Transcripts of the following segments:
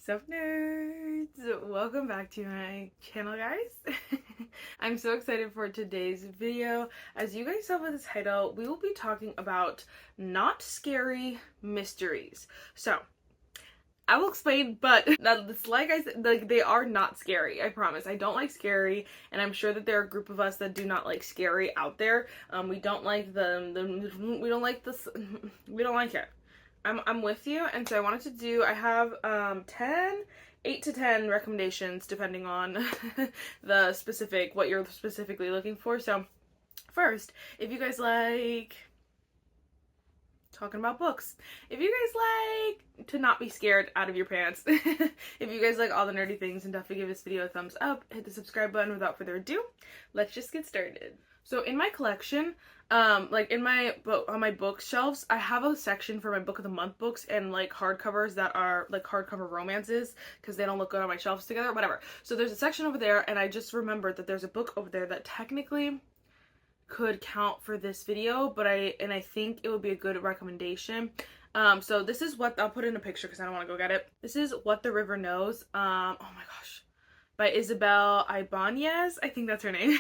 What's up, nerds? Welcome back to my channel, guys. I'm so excited for today's video. As you guys saw by the title, we will be talking about not scary mysteries. So, I will explain, but it's like I said, like, they are not scary. I promise. I don't like scary, and I'm sure that there are a group of us that do not like scary out there. We don't like we don't like this. We don't like it. I'm with you, and so I have 8 to 10 recommendations depending on the specific, what you're specifically looking for. So first, if you guys like talking about books, if you guys like to not be scared out of your pants, if you guys like all the nerdy things, and definitely give this video a thumbs up, hit the subscribe button. Without further ado, let's just get started. So in my collection, like on my bookshelves, I have a section for my book of the month books and like hardcovers that are like hardcover romances because they don't look good on my shelves together, whatever. So there's a section over there, and I just remembered that there's a book over there that technically could count for this video, but I think it would be a good recommendation. So this is what, I'll put in a picture because I don't want to go get it. This is What the River Knows. Oh my gosh. By Isabel Ibanez, I think that's her name.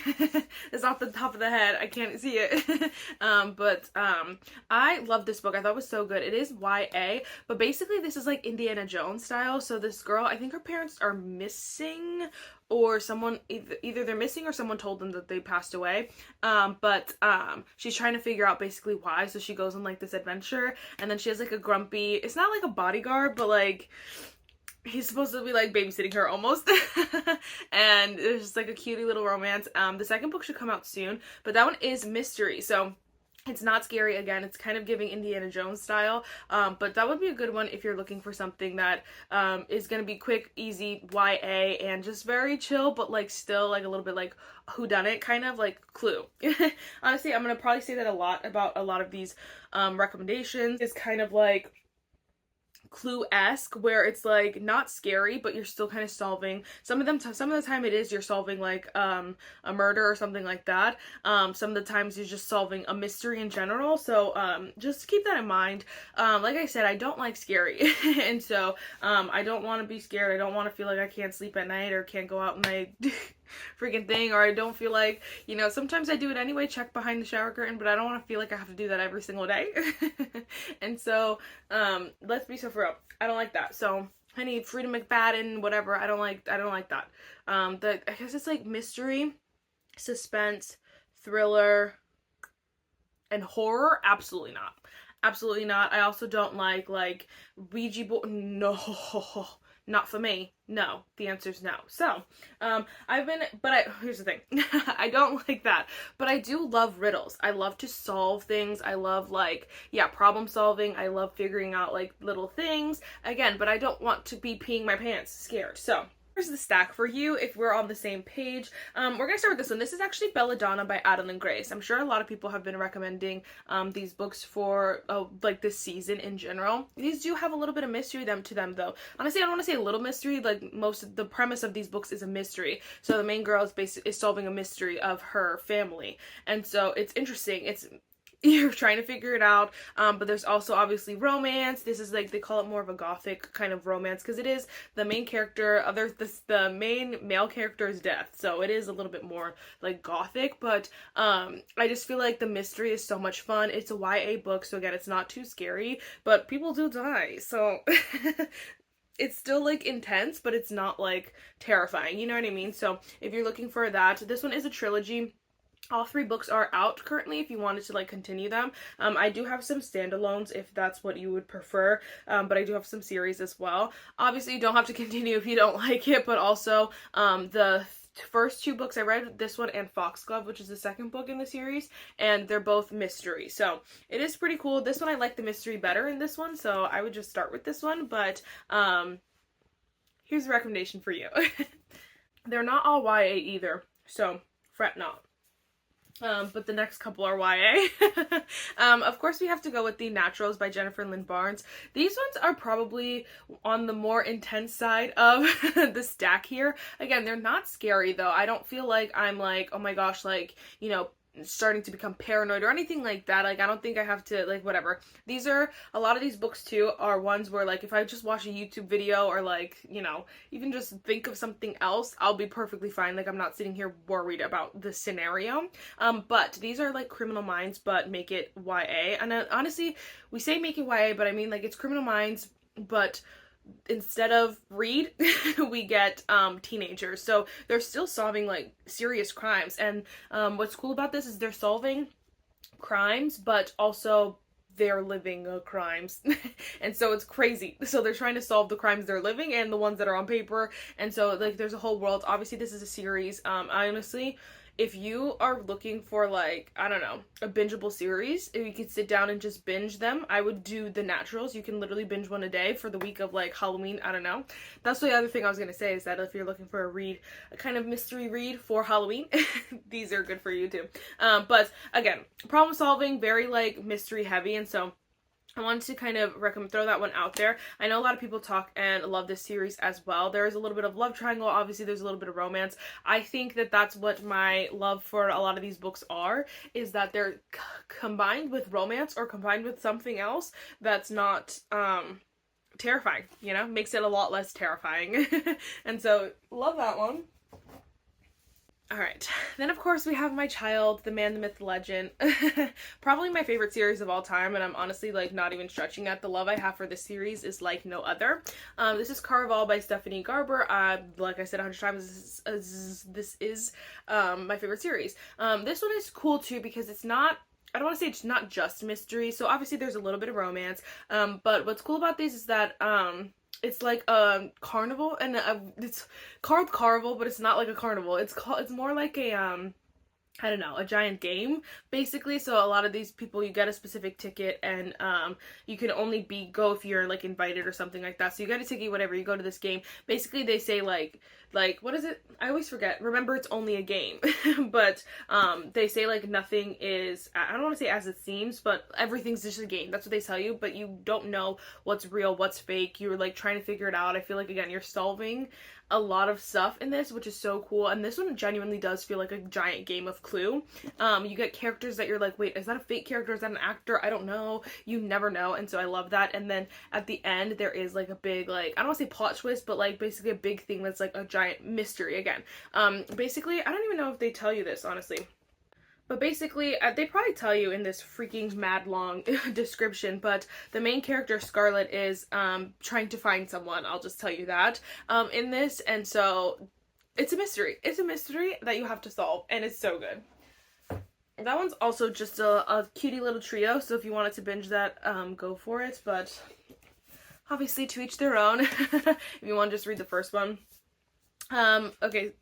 It's off the top of the head. I can't see it. I love this book. I thought it was so good. It is YA, but basically this is like Indiana Jones style. So this girl, I think her parents are missing, or someone, either they're missing or someone told them that they passed away. She's trying to figure out basically why. So she goes on like this adventure, and then she has like a grumpy, it's not like a bodyguard, but like, he's supposed to be like babysitting her almost. And it's just like a cutie little romance. The second book should come out soon, but that one is mystery, so it's not scary. Again, it's kind of giving Indiana Jones style, but that would be a good one if you're looking for something that is gonna be quick, easy, YA, and just very chill, but like still like a little bit like whodunit, kind of like Clue. Honestly, I'm gonna probably say that a lot about a lot of these recommendations. It's kind of like Clue-esque, where it's like not scary, but you're still kind of solving. Some of the time it is you're solving like a murder or something like that. Some of the times you're just solving a mystery in general. So just keep that in mind. Like I said, I don't like scary, and so I don't want to be scared. I don't want to feel like I can't sleep at night or can't go out in my freaking thing, or I don't feel like, you know, sometimes I do it anyway, check behind the shower curtain, but I don't want to feel like I have to do that every single day. And so let's be so for real, I don't like that. So I need Frida McFadden, whatever. I don't like that. I guess it's like mystery, suspense, thriller, and horror. Absolutely not. Absolutely not. I also don't like Ouija board. No, not for me. No, the answer is no. So, here's the thing. I don't like that, but I do love riddles. I love to solve things. I love problem solving. I love figuring out like little things. Again, but I don't want to be peeing my pants scared. So, here's the stack for you if we're on the same page. We're gonna start with this one. This is actually Belladonna by Adeline Grace. I'm sure a lot of people have been recommending these books for like this season in general. These do have a little bit of mystery to them though. Honestly, I don't want to say a little mystery. Like, most of the premise of these books is a mystery. So the main girl is solving a mystery of her family, and so it's interesting. You're trying to figure it out, but there's also obviously romance. This is like, they call it more of a gothic kind of romance because it is the main character, the main male character is death, so it is a little bit more like gothic, but I just feel like the mystery is so much fun. It's a YA book, so again, it's not too scary, but people do die, so it's still like intense, but it's not like terrifying, you know what I mean? So if you're looking for that, this one is a trilogy. All 3 books are out currently if you wanted to like continue them. I do have some standalones if that's what you would prefer, but I do have some series as well. Obviously, you don't have to continue if you don't like it, but also the first 2 books I read, this one and Foxglove, which is the second book in the series, and they're both mystery. So it is pretty cool. This one, I like the mystery better in this one, so I would just start with this one, but here's a recommendation for you. They're not all YA either, so fret not. But the next couple are YA. Of course, we have to go with The Naturals by Jennifer Lynn Barnes. These ones are probably on the more intense side of the stack here. Again, they're not scary though. I don't feel like I'm like, oh my gosh, like, you know, starting to become paranoid or anything like that. Like, I don't think I have to, like, whatever. These are, a lot of these books too are ones where, like, if I just watch a YouTube video or, like, you know, even just think of something else, I'll be perfectly fine. Like, I'm not sitting here worried about the scenario. But these are, like, Criminal Minds, but make it YA. And honestly, we say make it YA, but I mean, like, it's Criminal Minds, but instead of read, we get teenagers. So they're still solving, like, serious crimes. And what's cool about this is they're solving crimes, but also they're living crimes. And so it's crazy. So they're trying to solve the crimes they're living and the ones that are on paper. And so, like, there's a whole world. Obviously, this is a series. I honestly, if you are looking for, like, I don't know, a bingeable series, if you could sit down and just binge them, I would do The Naturals. You can literally binge one a day for the week of, like, Halloween. I don't know. That's the other thing I was gonna say, is that if you're looking for a read, a kind of mystery read for Halloween, these are good for you too. But again, problem solving, very, like, mystery heavy, and so I wanted to kind of throw that one out there. I know a lot of people talk and love this series as well. There is a little bit of love triangle. Obviously, there's a little bit of romance. I think that that's what my love for a lot of these books are, is that they're combined with romance or combined with something else that's not terrifying, you know? Makes it a lot less terrifying. And so, love that one. Alright, then of course we have my child, the man, the myth, the legend. Probably my favorite series of all time, and I'm honestly, like, not even stretching at. The love I have for this series is like no other. This is Caraval by Stephanie Garber. Like I said 100 times, this is my favorite series. This one is cool too because it's not, I don't want to say it's not just mystery, so obviously there's a little bit of romance, but what's cool about this is that it's like a carnival, and it's called Carnival, but it's not like a carnival. It's more like a I don't know, a giant game, basically. So a lot of these people, you get a specific ticket, and you can only go if you're, like, invited or something like that. So you get a ticket, whatever, you go to this game. Basically, they say, like, what is it? I always forget. Remember, it's only a game. But they say, like, nothing is, I don't want to say as it seems, but everything's just a game. That's what they tell you, but you don't know what's real, what's fake. You're, like, trying to figure it out. I feel like, again, you're solving a lot of stuff in this, which is so cool. And this one genuinely does feel like a giant game of Clue. You get characters that you're like, wait, is that a fake character? Is that an actor? I don't know. You never know. And so I love that. And then at the end, there is, like, a big, like, I don't want to say plot twist, but, like, basically a big thing that's, like, a giant mystery again. Basically, I don't even know if they tell you this, honestly. But basically, they probably tell you in this freaking mad long description, but the main character, Scarlett, is trying to find someone. I'll just tell you that in this. And so it's a mystery. It's a mystery that you have to solve, and it's so good. That one's also just a cutie little trio, so if you wanted to binge that, go for it. But obviously, to each their own. If you want to just read the first one. Okay.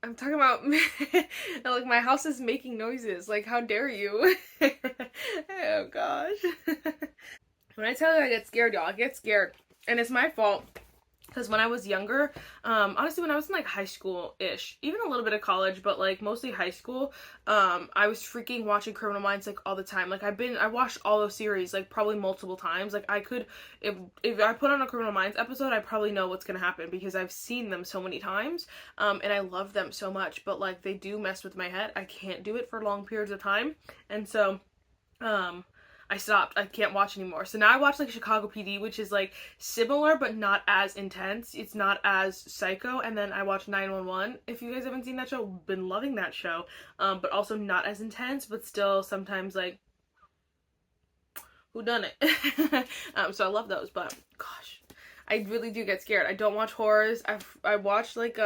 I'm talking about, like, my house is making noises. Like, how dare you? Oh, gosh. When I tell you I get scared, y'all, I get scared. And it's my fault. Because when I was younger, honestly, when I was in, like, high school-ish, even a little bit of college, but, like, mostly high school, I was freaking watching Criminal Minds, like, all the time. Like, I watched all those series, like, probably multiple times. Like, I could, if I put on a Criminal Minds episode, I probably know what's gonna happen, because I've seen them so many times, and I love them so much, but, like, they do mess with my head. I can't do it for long periods of time, and so, I stopped. I can't watch anymore. So now I watch, like, Chicago PD, which is, like, similar but not as intense. It's not as psycho. And then I watch 911. If you guys haven't seen that show, been loving that show. But also not as intense, but still sometimes, like, who done it? So I love those, but gosh, I really do get scared. I don't watch horrors. I watched, like,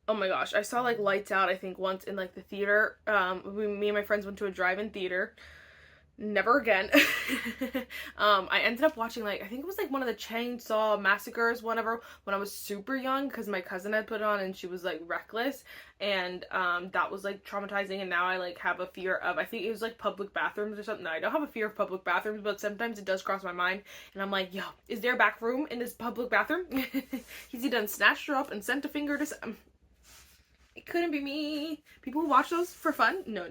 oh my gosh, I saw, like, Lights Out, I think, once in, like, the theater. Me and my friends went to a drive-in theater. Never again. I ended up watching, like, I think it was, like, one of the Chainsaw Massacres, whatever, when I was super young, because my cousin had put it on, and she was, like, reckless, and, that was, like, traumatizing, and now I, like, have a fear of, I think it was, like, public bathrooms or something. No, I don't have a fear of public bathrooms, but sometimes it does cross my mind, and I'm like, yo, is there a back room in this public bathroom? Has he done snatched her up and sent a finger to some... It couldn't be me. People who watch those for fun? No.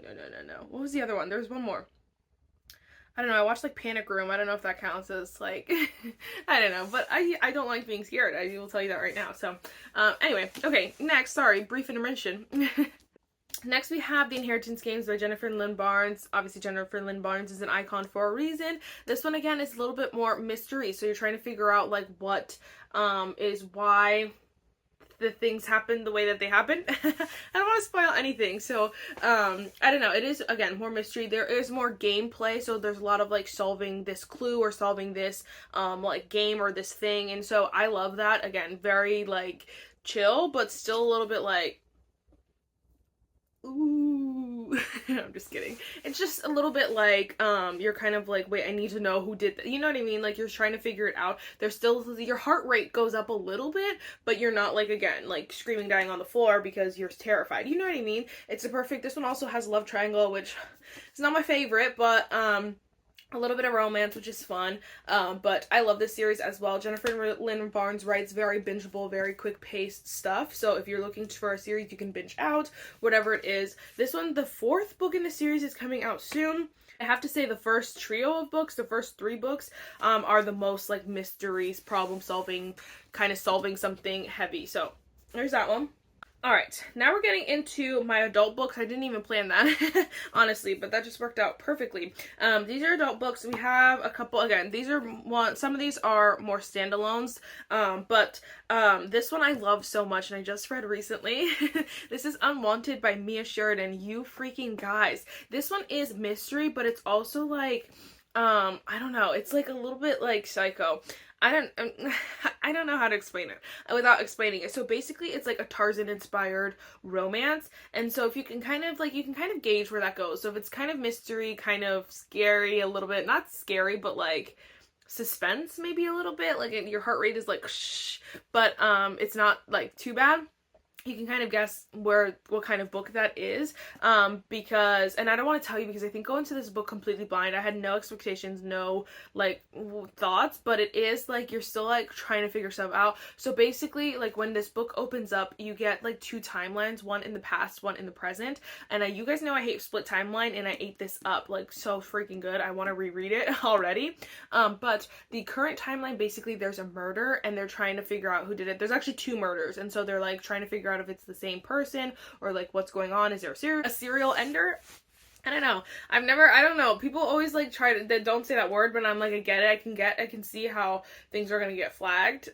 What was the other one? There was one more. I don't know, I watched like Panic Room. I don't know if that counts as like I don't know, but I don't like being scared. I will tell you that right now. So anyway, okay, next, sorry, brief intermission. Next, we have The Inheritance Games by Jennifer Lynn Barnes. Obviously, Jennifer Lynn Barnes is an icon for a reason. This one, again, is a little bit more mystery. So you're trying to figure out, like, what is why the things happen the way that they happen. I don't want to spoil anything. So, I don't know. It is, again, more mystery. There is more gameplay. So there's a lot of, like, solving this clue or solving this, like, game or this thing. And so I love that. Again, very, like, chill, but still a little bit, like, ooh. I'm just kidding. It's just a little bit like, you're kind of like, wait, I need to know who did that. You know what I mean? Like, you're trying to figure it out. There's still, your heart rate goes up a little bit, but you're not, like, again, like, screaming, dying on the floor because you're terrified. You know what I mean? It's a perfect, this one also has love triangle, which is not my favorite, but, a little bit of romance, which is fun, but I love this series as well. Jennifer Lynn Barnes writes very bingeable, very quick-paced stuff, so if you're looking for a series you can binge out, whatever it is. This one, the 4th book in the series, is coming out soon. I have to say the first trio of books, the first 3 books, are the most, like, mysteries, problem-solving, kind of solving something heavy, so there's that one. Alright, now we're getting into my adult books. I didn't even plan that, honestly, but that just worked out perfectly. These are adult books. We have a couple, again, these are some of these are more standalones, but this one I love so much, and I just read recently. This is Unwanted by Mia Sheridan. You freaking guys. This one is mystery, but it's also like, I don't know, it's like a little bit like Psycho. I don't know how to explain it without explaining it. So basically it's like a Tarzan inspired romance. And so if you can kind of like, you can kind of gauge where that goes. So if it's kind of mystery, kind of scary a little bit, not scary, but like suspense maybe a little bit, like your heart rate is like shh, but it's not like too bad. You can kind of guess what kind of book that is, because, and I don't want to tell you because I think going into this book completely blind, I had no expectations, no, like, thoughts, but it is, like, you're still, like, trying to figure stuff out. So basically, like, when this book opens up, you get, like, 2 timelines, one in the past, one in the present, and you guys know I hate split timeline, and I ate this up, like, so freaking good. I want to reread it already, but the current timeline, basically, there's a murder, and they're trying to figure out who did it. There's actually 2 murders, and so they're, like, trying to figure out if it's the same person or like what's going on. Is there a serial ender? I don't know. I don't know. People always like try to, they don't say that word, but I'm like, I get it. I can see how things are going to get flagged,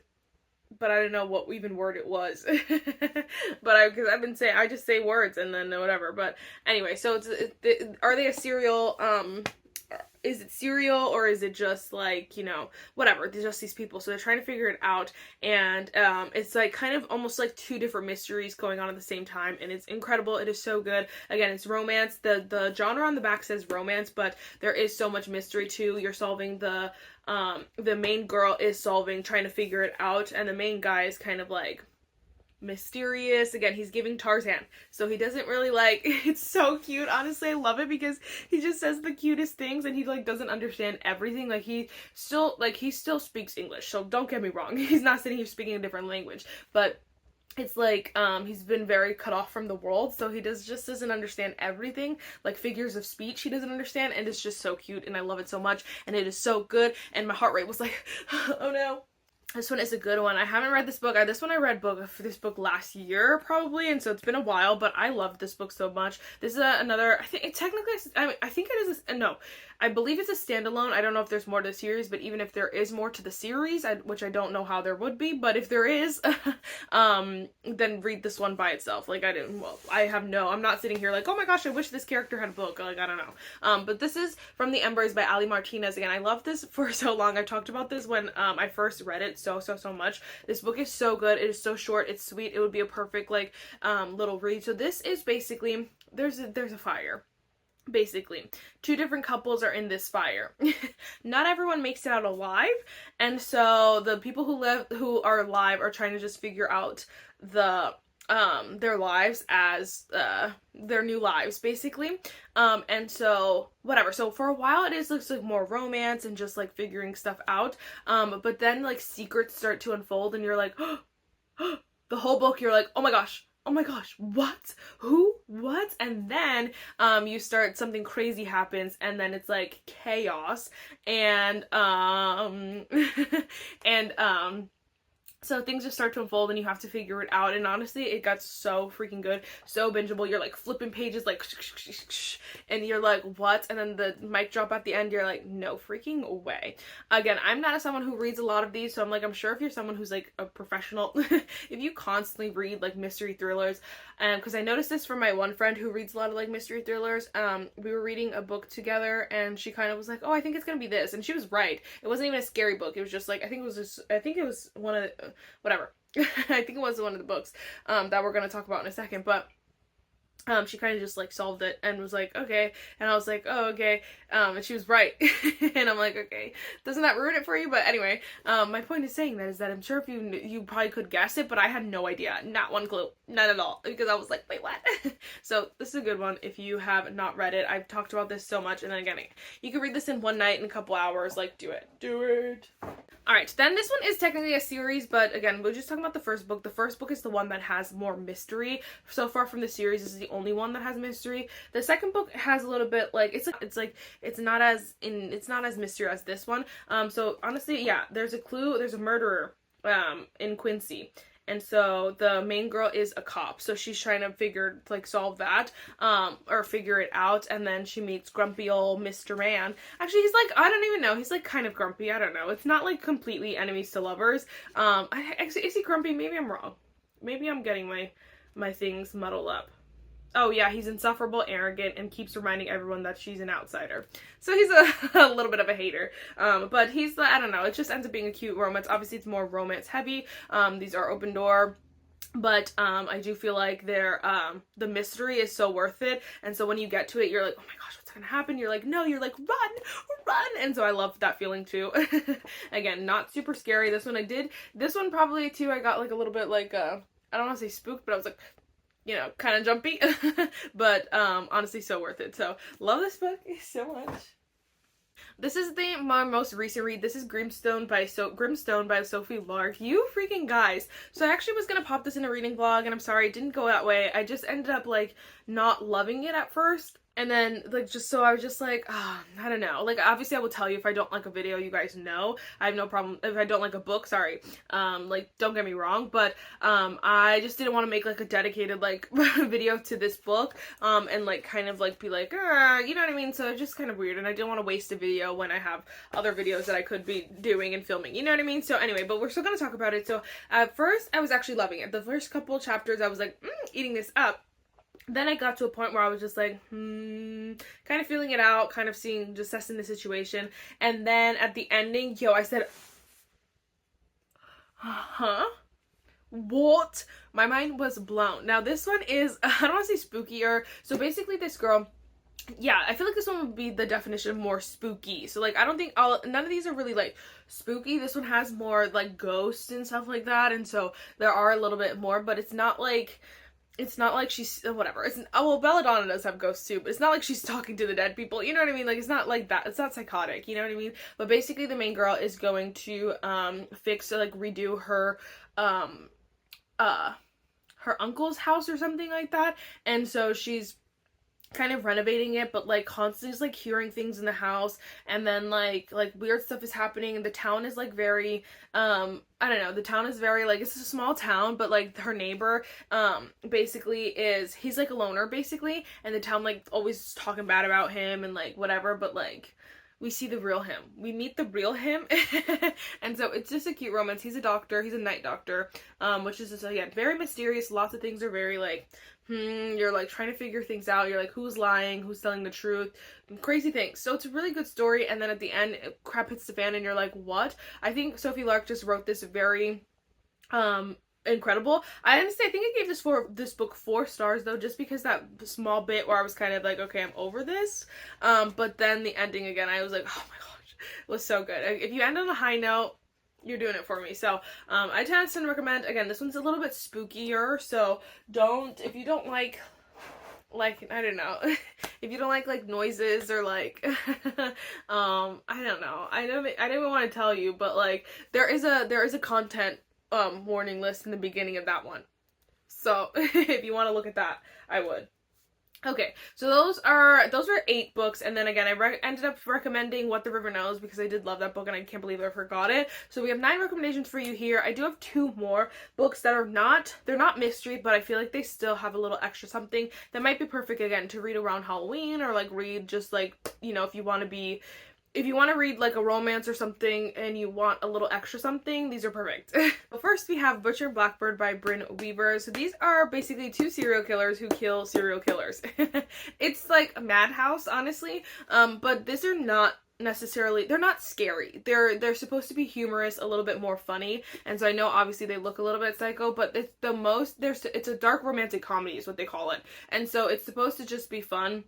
but I don't know what even word it was. But because I've been saying, I just say words and then whatever. But anyway, so are they a serial, is it serial or is it just like, you know, whatever, they're just these people, so they're trying to figure it out, and it's like kind of almost like 2 different mysteries going on at the same time, and it's incredible. It is so good. Again, it's romance. The genre on the back says romance, but there is so much mystery too. You're solving the main girl is trying to figure it out, and the main guy is kind of like mysterious. Again, he's giving Tarzan, so he doesn't really like, it's so cute, honestly. I love it because he just says the cutest things, and he like doesn't understand everything. Like he still speaks English, so don't get me wrong, he's not sitting here speaking a different language, but it's like, he's been very cut off from the world, so he just doesn't understand everything, like figures of speech he doesn't understand, and it's just so cute, and I love it so much, and it is so good, and my heart rate was like, oh no. This one is a good one. I haven't read this book. I read this book last year, probably, and so it's been a while, but I loved this book so much. This is another, I think it is, no, I believe it's a standalone. I don't know if there's more to the series, but even if there is more to the series, which I don't know how there would be, but if there is, then read this one by itself. Like, I'm not sitting here like, oh my gosh, I wish this character had a book. Like, I don't know. But this is From the Embers by Ali Martinez. Again, I love this for so long. I talked about this when I first read it so much. This book is so good. It is so short. It's sweet. It would be a perfect, like, little read. So this is basically, there's a fire. Basically, 2 different couples are in this fire. Not everyone makes it out alive, and so the people who are alive are trying to just figure out their lives as their new lives, basically. And so whatever. So for a while it looks like more romance and just like figuring stuff out. But then like secrets start to unfold, and you're like, the whole book you're like, oh my gosh, oh my gosh, what? Who? What? And then you start, something crazy happens, and then it's like chaos, and and so things just start to unfold and you have to figure it out. And honestly, it got so freaking good, so bingeable. You're like flipping pages like and you're like, what? And then the mic drop at the end, you're like, no freaking way. Again, I'm not someone who reads a lot of these, so I'm like, I'm sure if you're someone who's like a professional, if you constantly read like mystery thrillers, because I noticed this from my one friend who reads a lot of like mystery thrillers. We were reading a book together and she kind of was like, oh, I think it's gonna be this, and she was right. It wasn't even a scary book. It was just like, I think it was one of the, whatever. I think it was one of the books that we're gonna talk about in a second, but she kind of just like solved it and was like, okay, and I was like, oh, okay, and she was right. And I'm like, okay, doesn't that ruin it for you? But anyway, my point is saying that is that I'm sure if you probably could guess it, but I had no idea, not one clue, none at all, because I was like, wait, what? So this is a good one if you have not read it. I've talked about this so much, and then again, you can read this in one night, in a couple hours. Like, do it. Alright, then this one is technically a series, but again, we're just talking about the first book. The first book is the one that has more mystery. So far from the series, this is the only one that has mystery. The second book has a little bit, like, it's not as mystery as this one. So honestly, yeah, there's a clue, there's a murderer, in Quincy. And so the main girl is a cop, so she's trying to solve that, or figure it out, and then she meets grumpy old Mr. Man. Actually, he's like, I don't even know, he's like kind of grumpy, I don't know. It's not like completely enemies to lovers. Is he grumpy? Maybe I'm wrong. Maybe I'm getting my things muddled up. Oh yeah, he's insufferable, arrogant, and keeps reminding everyone that she's an outsider. So he's a little bit of a hater. But he's, I don't know, it just ends up being a cute romance. Obviously, it's more romance heavy. These are open door. But I do feel like the mystery is so worth it. And so when you get to it, you're like, oh my gosh, what's gonna happen? You're like, no, you're like, run! And so I love that feeling too. Again, not super scary. This one probably too, I got like a little bit like, I don't want to say spooked, but I was like, you know, kind of jumpy, but honestly so worth it. So love this book so much. This is my most recent read. This is Grimstone by Sophie Lark. You freaking guys. So I actually was gonna pop this in a reading vlog, and I'm sorry it didn't go that way. I just ended up like not loving it at first. And then, like, so I was just like, I don't know. Like, obviously I will tell you if I don't like a video, you guys know. I have no problem if I don't like a book, sorry. Like, don't get me wrong, but, I just didn't want to make, like, a dedicated, like, video to this book, and, like, kind of, like, be like, you know what I mean? So it's just kind of weird, and I didn't want to waste a video when I have other videos that I could be doing and filming, you know what I mean? So anyway, but we're still gonna talk about it. So, at first, I was actually loving it. The first couple chapters, I was like, eating this up. Then I got to a point where I was just like, kind of feeling it out, kind of just assessing the situation. And then at the ending, I said, huh? What? My mind was blown. Now this one is, I don't want to say spookier. So basically this girl, yeah, I feel like this one would be the definition of more spooky. So like, I don't think none of these are really like spooky. This one has more like ghosts and stuff like that. And so there are a little bit more, but it's not like she's, whatever. Belladonna does have ghosts too, but it's not like she's talking to the dead people, you know what I mean? Like, it's not like that. It's not psychotic, you know what I mean? But basically the main girl is going to, redo her, her uncle's house or something like that. And so she's kind of renovating it, but like constantly just like hearing things in the house, and then like weird stuff is happening, and the town is like very I don't know, the town is very like, it's a small town, but like her neighbor basically he's like a loner basically, and the town like always talking bad about him and like whatever, but like we see the real him. We meet the real him. And so it's just a cute romance. He's a doctor. He's a night doctor, which is just, again, very mysterious. Lots of things are very like, you're like trying to figure things out. You're like, who's lying? Who's telling the truth? Crazy things. So it's a really good story. And then at the end, crap hits the fan and you're like, what? I think Sophie Lark just wrote this very, incredible. I honestly, I think I gave this book 4 stars though, just because that small bit where I was kind of like, okay, I'm over this. But then the ending again, I was like, oh my gosh, it was so good. If you end on a high note, you're doing it for me. So I tend to recommend, again, this one's a little bit spookier, so if you don't like I don't know, if you don't like noises or like I don't know, I don't even want to tell you, but like there is a content warning list in the beginning of that one. So if you want to look at that, I would. Okay, so those were 8 books, and then again, I ended up recommending What the River Knows because I did love that book, and I can't believe I forgot it. So we have 9 recommendations for you here. I do have 2 more books that they're not mystery, but I feel like they still have a little extra something that might be perfect, again, to read around Halloween, or like read just like, you know, if you want to read like a romance or something and you want a little extra something, these are perfect. Well, first we have Butcher and Blackbird by Bryn Weaver. So these are basically 2 serial killers who kill serial killers. It's like a madhouse, honestly. But these are not necessarily, they're not scary. They're supposed to be humorous, a little bit more funny. And so I know obviously they look a little bit psycho, but it's a dark romantic comedy is what they call it. And so it's supposed to just be fun.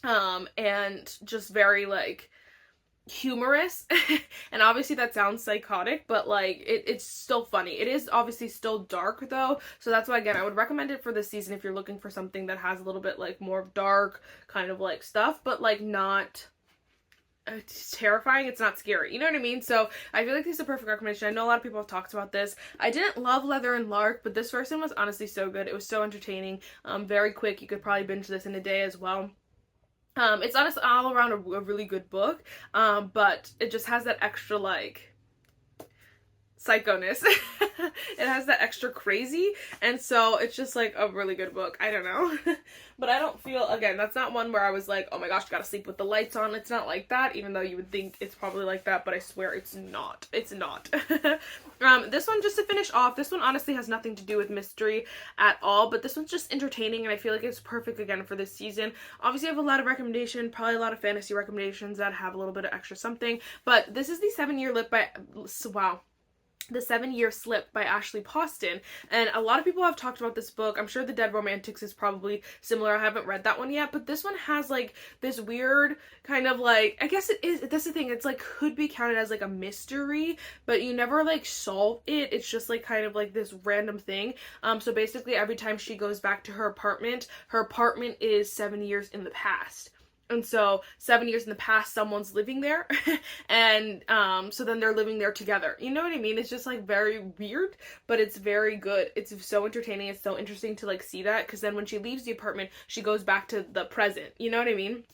And just very like humorous. And obviously that sounds psychotic, but like it's still funny. It is obviously still dark though, so that's why again I would recommend it for this season if you're looking for something that has a little bit like more dark kind of like stuff, but like not it's terrifying, it's not scary, you know what I mean? So I feel like this is a perfect recommendation. I know a lot of people have talked about this. I didn't love Leather and Lark, but this first one was honestly so good. It was so entertaining, very quick. You could probably binge this in a day as well. It's honestly all around a really good book, but it just has that extra, like, psychoness. It has that extra crazy, and so it's just, like, a really good book. I don't know. But I don't feel, again, that's not one where I was like, oh my gosh, gotta sleep with the lights on. It's not like that, even though you would think it's probably like that, but I swear it's not. It's not. This one, just to finish off, this one honestly has nothing to do with mystery at all, but this one's just entertaining, and I feel like it's perfect, again, for this season. Obviously, I have a lot of recommendations, probably a lot of fantasy recommendations that have a little bit of extra something, but this is the 7-Year Slip by, wow. The 7-Year Slip by Ashley Poston, and a lot of people have talked about this book. I'm sure The Dead Romantics is probably similar. I haven't read that one yet, but this one has like this weird kind of like, I guess it is, that's the thing, it's like could be counted as like a mystery, but you never like solve it. It's just like kind of like this random thing. So basically every time she goes back to her apartment is 7 years in the past. And so 7 years in the past, someone's living there, and so then they're living there together. You know what I mean? It's just like very weird, but it's very good. It's so entertaining. It's so interesting to like see that, because then when she leaves the apartment, she goes back to the present. You know what I mean?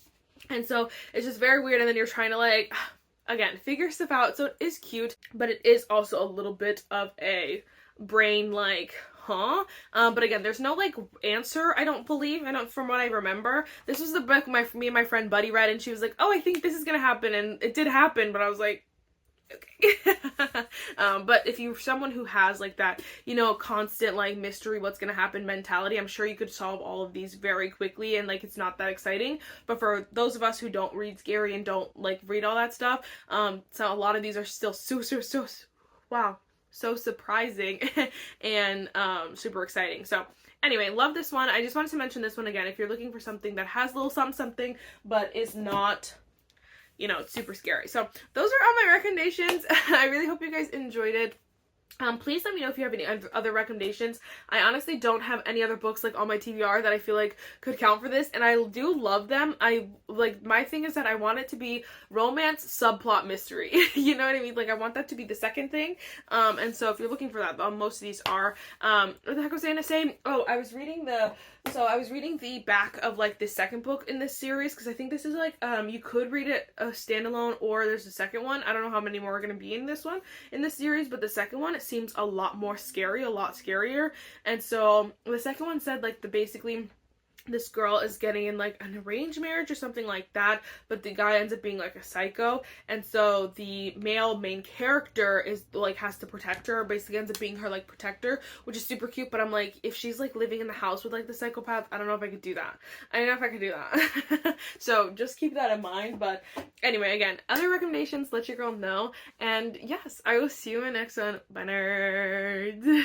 And so it's just very weird, and then you're trying to like, again, figure stuff out. So it is cute, but it is also a little bit of a brain like, huh? But again, there's no like answer, I don't believe. From what I remember. This was the book me and my friend Buddy read, and she was like, oh, I think this is gonna happen, and it did happen, but I was like, okay. But if you're someone who has like that, you know, constant like mystery, what's gonna happen mentality, I'm sure you could solve all of these very quickly, and like it's not that exciting. But for those of us who don't read scary and don't like read all that stuff, so a lot of these are still so wow, so surprising and super exciting. So anyway, love this one. I just wanted to mention this one again if you're looking for something that has a little something but is not, you know, super scary. So those are all my recommendations. I really hope you guys enjoyed it. Please let me know if you have any other recommendations. I honestly don't have any other books like on my TBR that I feel like could count for this, and I do love them. My thing is that I want it to be romance, subplot, mystery. You know what I mean? Like I want that to be the second thing. And so if you're looking for that, most of these are. What the heck was I gonna say? Oh, I was reading the back of like the second book in this series, because I think this is like you could read it a standalone, or there's a second one. I don't know how many more are gonna be in this series, but the second one, it seems a lot more scary, a lot scarier. And so the second one said like basically this girl is getting in like an arranged marriage or something like that, but the guy ends up being like a psycho, and so the male main character is like has to protect her, basically ends up being her like protector, which is super cute. But I'm like, if she's like living in the house with like the psychopath, I don't know if I could do that. I don't know if I could do that. So just keep that in mind. But anyway, again, other recommendations, let your girl know. And yes, I will see you in the next one. Bye, nerds.